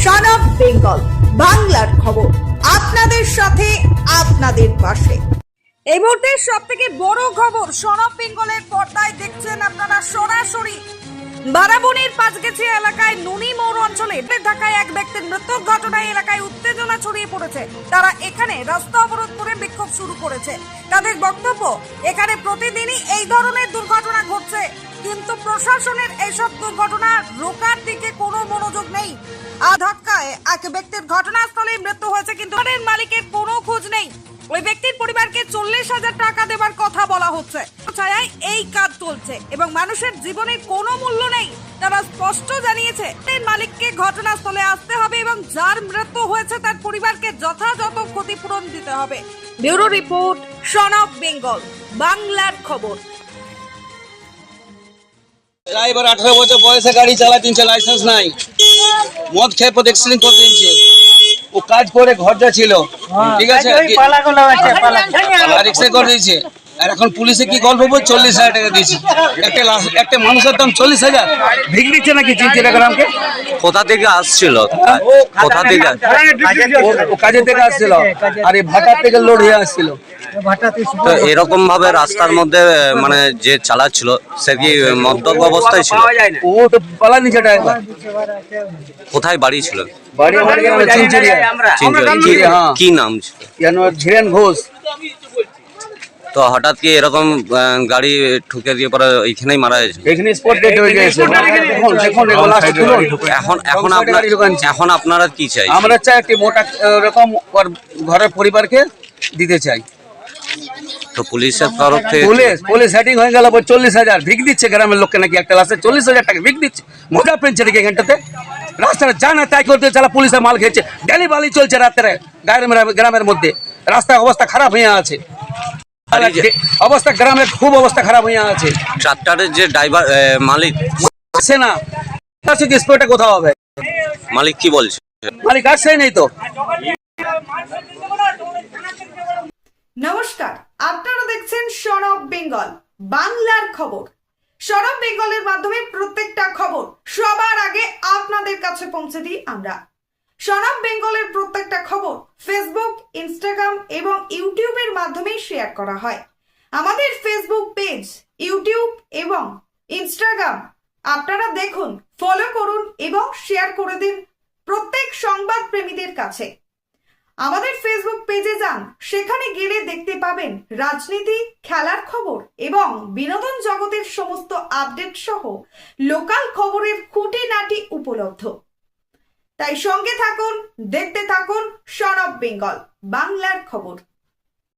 Son of Bengal বাংলার খবর, আপনাদের সাথে আপনাদের পাশে। এই মুহূর্তে সব থেকে বড় খবর সন অফ বেঙ্গলের পর্দায় দেখছেন আপনারা সরাসরি। বারাবণীর পাঁচগেছি এলাকায় নুনি মোড় অঞ্চলে ঢাকায় এক ব্যক্তির মৃত্যুর ঘটনায় এলাকায় উত্তেজনা ছড়িয়ে পড়েছে। তারা এখানে রাস্তা অবরোধ করে বিক্ষোভ শুরু করেছে। তাদের বক্তব্য, এখানে প্রতিদিনই এই ধরনের দুর্ঘটনা ঘটছে, কিন্তু প্রশাসনের এইসব দুর্ঘটনা রোকার দিকে কোনো মনোযোগ নেই। ধাক্কায় এক ব্যক্তির ঘটনাস্থলে মৃত্যু হয়েছে, কিন্তু মালিকের কোনো খোঁজ নেই। ওই ব্যক্তির পরিবারকে 40,000 টাকা দেবার কথা বলা হচ্ছে। ছায়ায় এই কাজ চলছে এবং মানুষের জীবনে কোনো মূল্য নেই। তারা স্পষ্ট জানিয়েছে মালিককে ঘটনাস্থলে আসতে হবে এবং যার মৃত্যু হয়েছে তার পরিবারকে যথাযথ ক্ষতিপূরণ দিতে হবে। Bureau report, son of Bengal বাংলার খবর। ড্রাইভার 18 বছর বয়সে গাড়ি চালাতে লাইসেন্স নাই, মদ খেয়ে প্রদক্ষিণ করতে দিচ্ছে। ও কাজ করে ঘর যা ছিল, ঠিক আছে, রিক্সা করে দিয়েছে। আর এখন পুলিশে কি গল্প বল, 40,000 টাকা দিয়েছে। একটা মানুষের দাম 40,000 ভিক দিচ্ছে নাকি? চিনতে গ্রামকে কোথা থেকে আসছিল? কোথা থেকে? ও কাজের থেকে আসছিল, আর এই ভাটার থেকে লোড হয়ে আসছিল। তো এরকম ভাবে রাস্তার মধ্যে মানে যে চালাচ্ছিল সে কি মদ্যপ অবস্থায় ছিল? ও তো পালা নিচে ড্রাইভার। কোথায় বাড়ি ছিল? বাড়ি আমার গ্রামে চিনচুরিয়া। চিনচুরিয়া। কি নাম ছিল? ধীরেন ঘোষ। তো হঠাৎ কি এরকম গাড়ি ঠুকে দিয়ে পরে এইখানেই মারা গেছে? এখানে স্পট ডেড হয়ে গেছে। এখন আপনারা কি চাই? আমরা চাই একটি মোটা রকম ঘরের পরিবারকে দিতে চাই। তো পুলিশের তরফ থেকে পুলিশ হেডিং হয়ে গেল, 40,000 ভিক দিচ্ছে গ্রামের লোককে নাকি। একটা লাশে 40,000 টাকা ভিক দিচ্ছে। মোটা পেনছে নাকি এখানটাতে? রাস্তাটা জানা তাই করতে চালা, পুলিশের মাল খেয়েছে। ডেলি বালি চলছে রাত্রে গ্রামের মধ্যে। রাস্তার অবস্থা খারাপ হয়ে আছে। অবস্থা গ্রামের খুব অবস্থা খারাপ হয়ে আছে। ট্রাক্টরের যে ড্রাইভার মালিক আসে না, স্পটে কোথাও হবে। মালিক কি বলছে? মালিক আসছে নেই তো। নমস্কার, আপনারা দেখছেন সন অফ বেঙ্গল বাংলার খবর। সন অফ বেঙ্গলের মাধ্যমে প্রত্যেকটা খবর সবার আগে আপনাদের কাছে পৌঁছে দিই আমরা। সন অফ বেঙ্গলের প্রত্যেকটা খবর ফেসবুক, ইনস্টাগ্রাম এবং ইউটিউবের মাধ্যমে শেয়ার করা হয়। আমাদের ফেসবুক পেজ, ইউটিউব এবং ইনস্টাগ্রাম আপনারা দেখুন, ফলো করুন এবং শেয়ার করে দিন প্রত্যেক সংবাদ প্রেমীদের কাছে। আমাদের ফেসবুক পেজে যান, সেখানে গেলে দেখতে পাবেন রাজনীতি, খেলার খবর এবং বিনোদন জগতের সমস্ত আপডেট সহ লোকাল খবরের খুঁটিনাটি উপলব্ধ। তাই সঙ্গে থাকুন, দেখতে থাকুন সন অফ বেঙ্গল বাংলার খবর।